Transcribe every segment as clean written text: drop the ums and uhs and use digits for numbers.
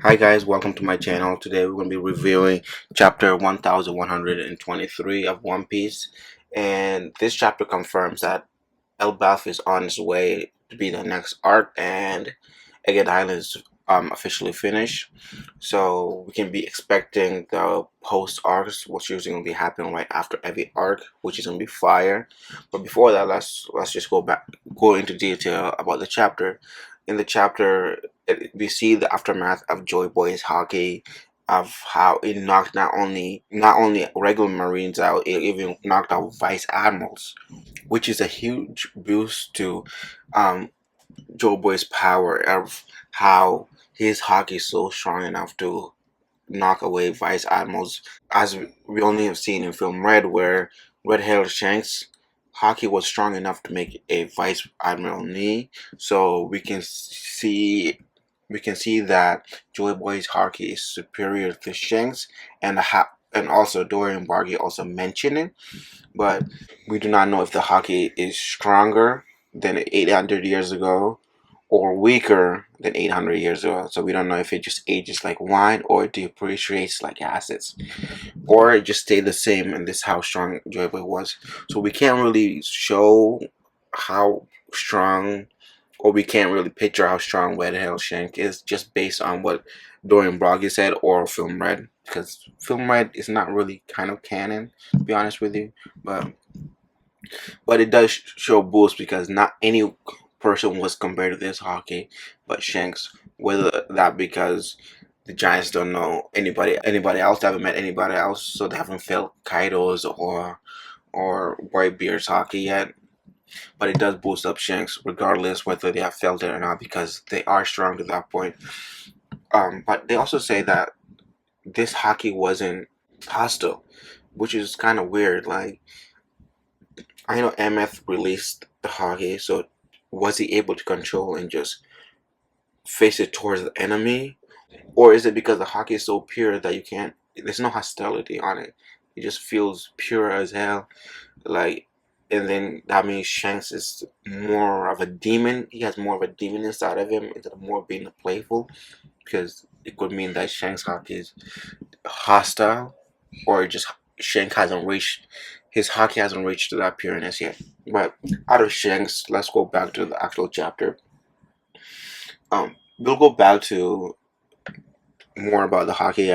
Hi guys, welcome to my channel. Today we're going to be reviewing chapter 1123 of One Piece, and this chapter confirms that Elbaf is on his way to be the next arc, and Egghead Island is officially finished. So we can be expecting the post arcs, what's usually going to be happening right after every arc, which is going to be fire. But before that, let's just go into detail about the chapter. In the chapter, we see the aftermath of Joy Boy's hockey, of how it knocked not only regular Marines out, it even knocked out vice admirals, which is a huge boost to um, Joe Boy's power of how his hockey is so strong enough to knock away vice admirals, as we only have seen in film Red, where Red-haired Shanks hockey was strong enough to make a vice admiral knee. So we can see that Joy Boy's hockey is superior to Shanks, and also Dorian Bargy also mentioned it, but we do not know if the hockey is stronger than 800 years ago or weaker than 800 years ago. So we don't know if it just ages like wine or it depreciates like acids, or it just stayed the same, and this is how strong Joy Boy was. So we can't really show how strong, or we can't really picture how strong Red Hell Shank is just based on what Dorian Broggy said or Film Red, because Film Red is not really kind of canon, to be honest with you, but it does show boost because not any person was compared to this hockey but Shanks. Whether that because the Giants don't know anybody else, they haven't met anybody else, so they haven't felt Kaido's or Whitebeard's hockey yet. But it does boost up Shanks regardless whether they have felt it or not, because they are strong to that point. But they also say that this hockey wasn't hostile, which is kind of weird. Like, I know MF released the hockey, so was he able to control and just face it towards the enemy? Or is it because the hockey is so pure that you can't, there's no hostility on it? It just feels pure as hell. Like, and then that means Shanks is more of a demon. He has more of a demon inside of him instead of more being playful, because it could mean that Shanks hockey is hostile, or just Shank hasn't reached his hockey hasn't reached that pureness yet. But out of Shanks, let's go back to the actual chapter. We'll go back to more about the hockey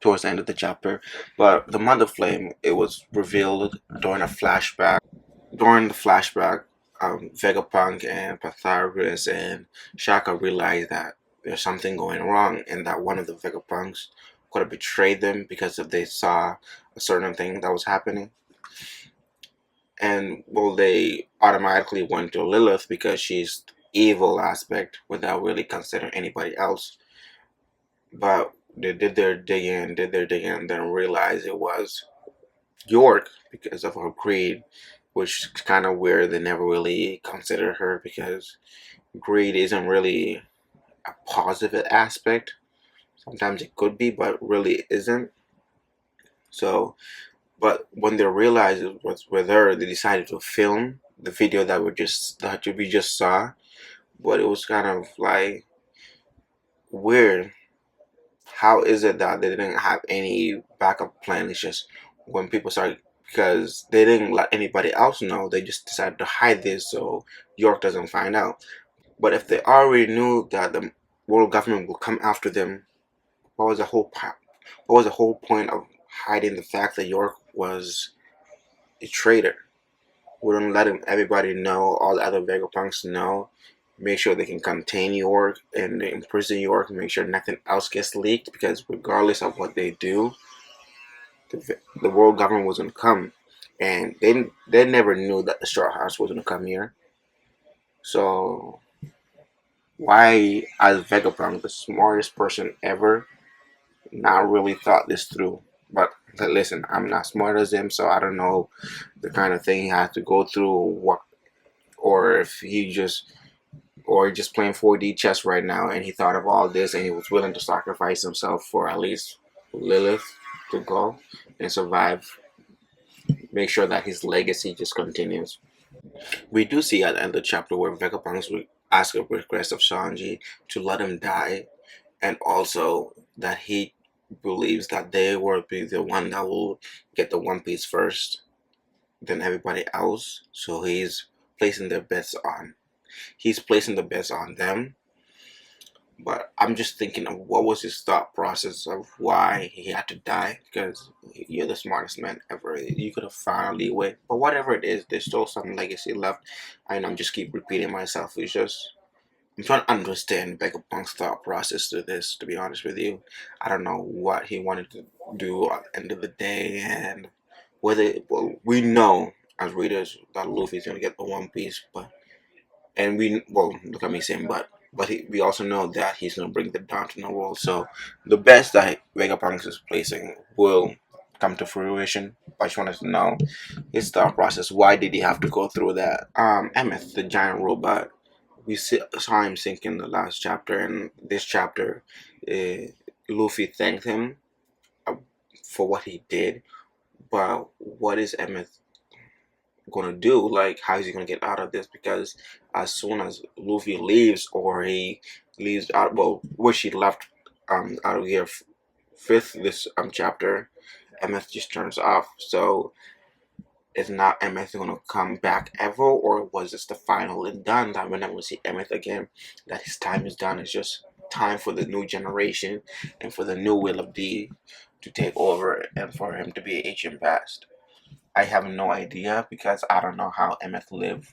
towards the end of the chapter. But the Mother Flame, it was revealed during a flashback. During the flashback, Vegapunk and Pythagoras and Shaka realized that there's something going wrong, and that one of the Vegapunks could have betrayed them because if they saw a certain thing that was happening. And well, they automatically went to Lilith because she's evil aspect without really considering anybody else. But they did their digging, and then realized it was York because of her greed, which is kind of weird. They never really considered her because greed isn't really a positive aspect. Sometimes it could be, but really isn't. So, but when they realized it was with her, they decided to film the video that we just saw. But it was kind of like weird. How is it that they didn't have any backup plan? It's just when people started, because they didn't let anybody else know, they just decided to hide this so York doesn't find out. But if they already knew that the world government will come after them, what was the whole point of hiding the fact that York was a traitor? Wouldn't let everybody know, all the other Vegapunks know. Make sure they can contain York and imprison York, and make sure nothing else gets leaked, because regardless of what they do, the world government was going to come. And they never knew that the Straw House was going to come here. So why, as Vegapunk, the smartest person ever, not really thought this through? But listen, I'm not smart as him, so I don't know the kind of thing he had to go through, or if he just playing 4D chess right now, and he thought of all this, and he was willing to sacrifice himself for at least Lilith to go and survive, make sure that his legacy just continues. We do see at the end of the chapter where Vegapunk asks a request of Sanji to let him die, and also that he believes that they will be the one that will get the One Piece first than everybody else. So placing their bets on he's placing the bets on them. But I'm just thinking of what was his thought process of why he had to die, because you're the smartest man ever. You could have found a leeway. But whatever it is, there's still some legacy left. I know I'm just keep repeating myself. It's just I'm trying to understand Vegapunk's thought process to this, to be honest with you. I don't know what he wanted to do at the end of the day, and well, we know as readers that Luffy's gonna get the One Piece, but look at me saying we also know that he's gonna bring them down to the world. So the best that Vegapunk is placing will come to fruition. I just wanted to know his thought process. Why did he have to go through that? Emmett, the giant robot, saw him sink in the last chapter, and this chapter, uh, Luffy thanked him uh, for what he did. But what is Emmett gonna do? Like, how is he gonna get out of this? Because as soon as Luffy leaves, or he leaves out, well, which he left out of here fifth this chapter, Emmett just turns off. So is not Emmett gonna come back ever, or was this the final and done that we're never gonna see Emmett again? That his time is done. It's just time for the new generation and for the new Will of D to take over and for him to be agent past. I have no idea because I don't know how Emmett lived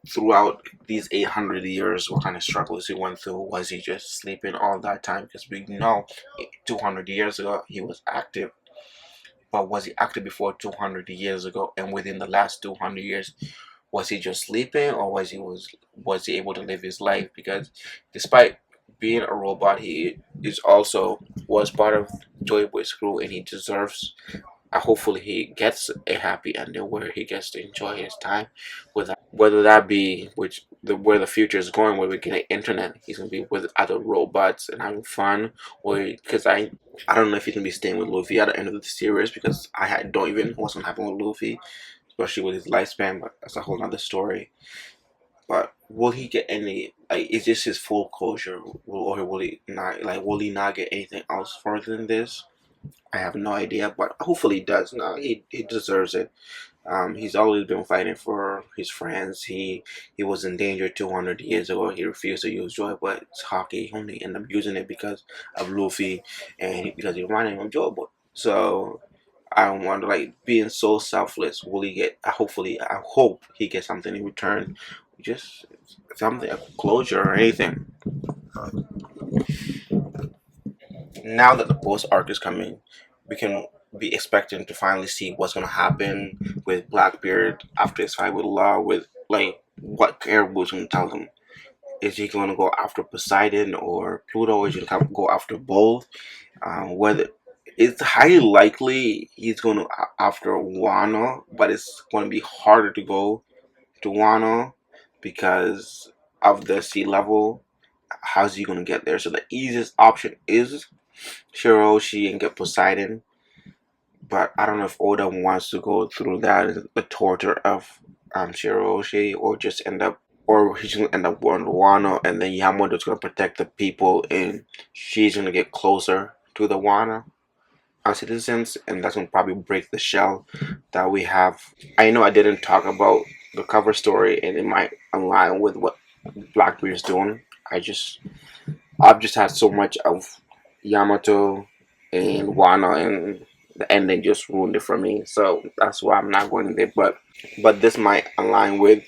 throughout these 800 years. What kind of struggles he went through? Was he just sleeping all that time? Because we know 200 years ago he was active. But was he active before 200 years ago? And within the last 200 years, was he just sleeping, or was he able to live his life? Because despite being a robot, he is also was part of Joy Boy's crew, and he deserves hopefully he gets a happy ending where he gets to enjoy his time with whether that be where the future is going, where we get an internet, he's gonna be with other robots and having fun, or because I don't know if he's gonna be staying with Luffy at the end of the series, because don't even know what's gonna happen with Luffy, especially with his lifespan, but that's a whole other story. But will he get any, like, is this his full closure, or will he not, like, will he not get anything else further than this? I have no idea, but hopefully he does. No, he deserves it. He's always been fighting for his friends. He was in danger 200 years ago. He refused to use joy, but it's hockey. He only ended up using it because of Luffy, and because he ran him joy. But so I wonder, like, being so selfless, will he get? Hopefully, I hope he gets something in return, just something, a closure or anything. Now that the post arc is coming, we can be expecting to finally see what's gonna happen with Blackbeard after his fight with Law. With, like, what Caribou's gonna tell him. Is he gonna go after Poseidon or Pluto, or is he gonna go after both? Whether it's highly likely he's gonna after Wano, but it's gonna be harder to go to Wano because of the sea level. How's he gonna get there? So the easiest option is Shiroshi and get Poseidon, but I don't know if Oda wants to go through that, the torture of Shiroshi, or just end up, or he's gonna end up on Wano, and then Yamamoto's gonna protect the people, and she's gonna get closer to the Wano citizens, and that's gonna probably break the shell that we have. I know I didn't talk about the cover story, and it might align with what Blackbeard's doing. I've just had so much of Yamato and Wano, and the ending just ruined it for me. So that's why I'm not going there. But this might align with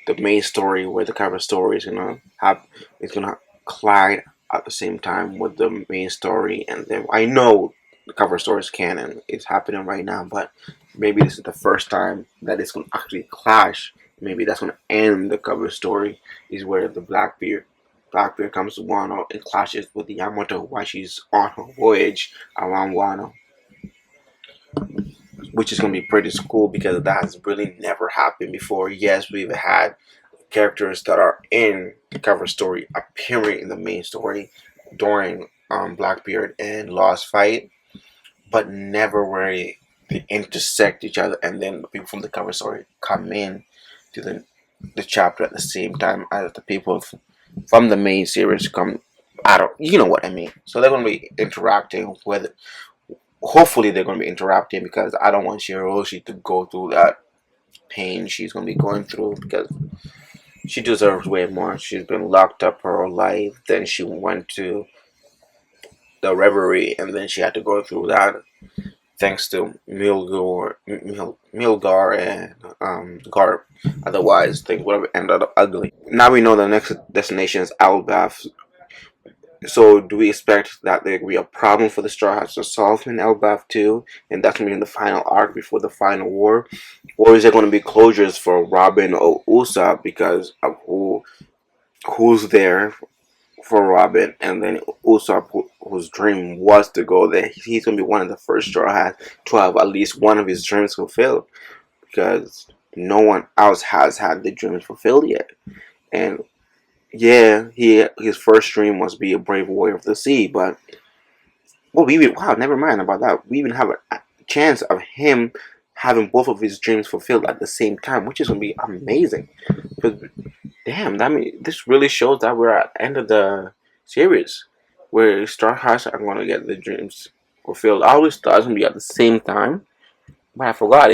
the main story, where the cover story is gonna collide at the same time with the main story. And then I know the cover story is canon; it's happening right now. But maybe this is the first time that it's gonna actually clash. Maybe that's gonna end the cover story. Is where the Blackbeard comes to Wano and clashes with Yamato while she's on her voyage around Wano, which is going to be pretty cool because that has really never happened before. Yes, we've had characters that are in the cover story appearing in the main story during Blackbeard and Law's fight, but never where they intersect each other, and then the people from the cover story come in to the chapter at the same time as the people from the main series come I don't, you know what I mean. So they're gonna be interacting with. Hopefully, they're gonna be interacting because I don't want Shiroshi to go through that pain she's gonna be going through because she deserves way more. She's been locked up her whole life. Then she went to the reverie, and then she had to go through that thanks to Milgar and Garp. Otherwise, things would have ended up ugly. Now we know the next destination is Elbaf. So, do we expect that there will be a problem for the Straw Hats to solve in Elbaf too, and that's going to be in the final arc before the final war, or is there going to be closures for Robin or Usopp because of who's there for Robin, and then Usopp, whose dream was to go there, he's going to be one of the first Straw Hats to have at least one of his dreams fulfilled because no one else has had the dreams fulfilled yet. And yeah, his first dream was be a brave warrior of the sea, but well, we even wow, never mind about that. We even have a chance of him having both of his dreams fulfilled at the same time, which is gonna be amazing. Because damn, that mean this really shows that we're at the end of the series, where Star Hearts are gonna get the dreams fulfilled. I always thought it was gonna be at the same time, but I forgot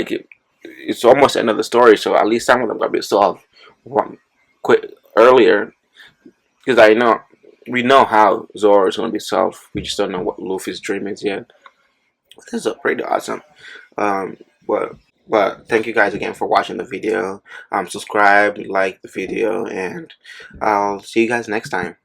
it's almost the end of the story, so at least some of them gotta be solved one quick earlier. Because I know we know how Zoro is gonna be solved. We just don't know what Luffy's dream is yet. This is pretty awesome. Um, but thank you guys again for watching the video. Subscribe, like the video, and I'll see you guys next time.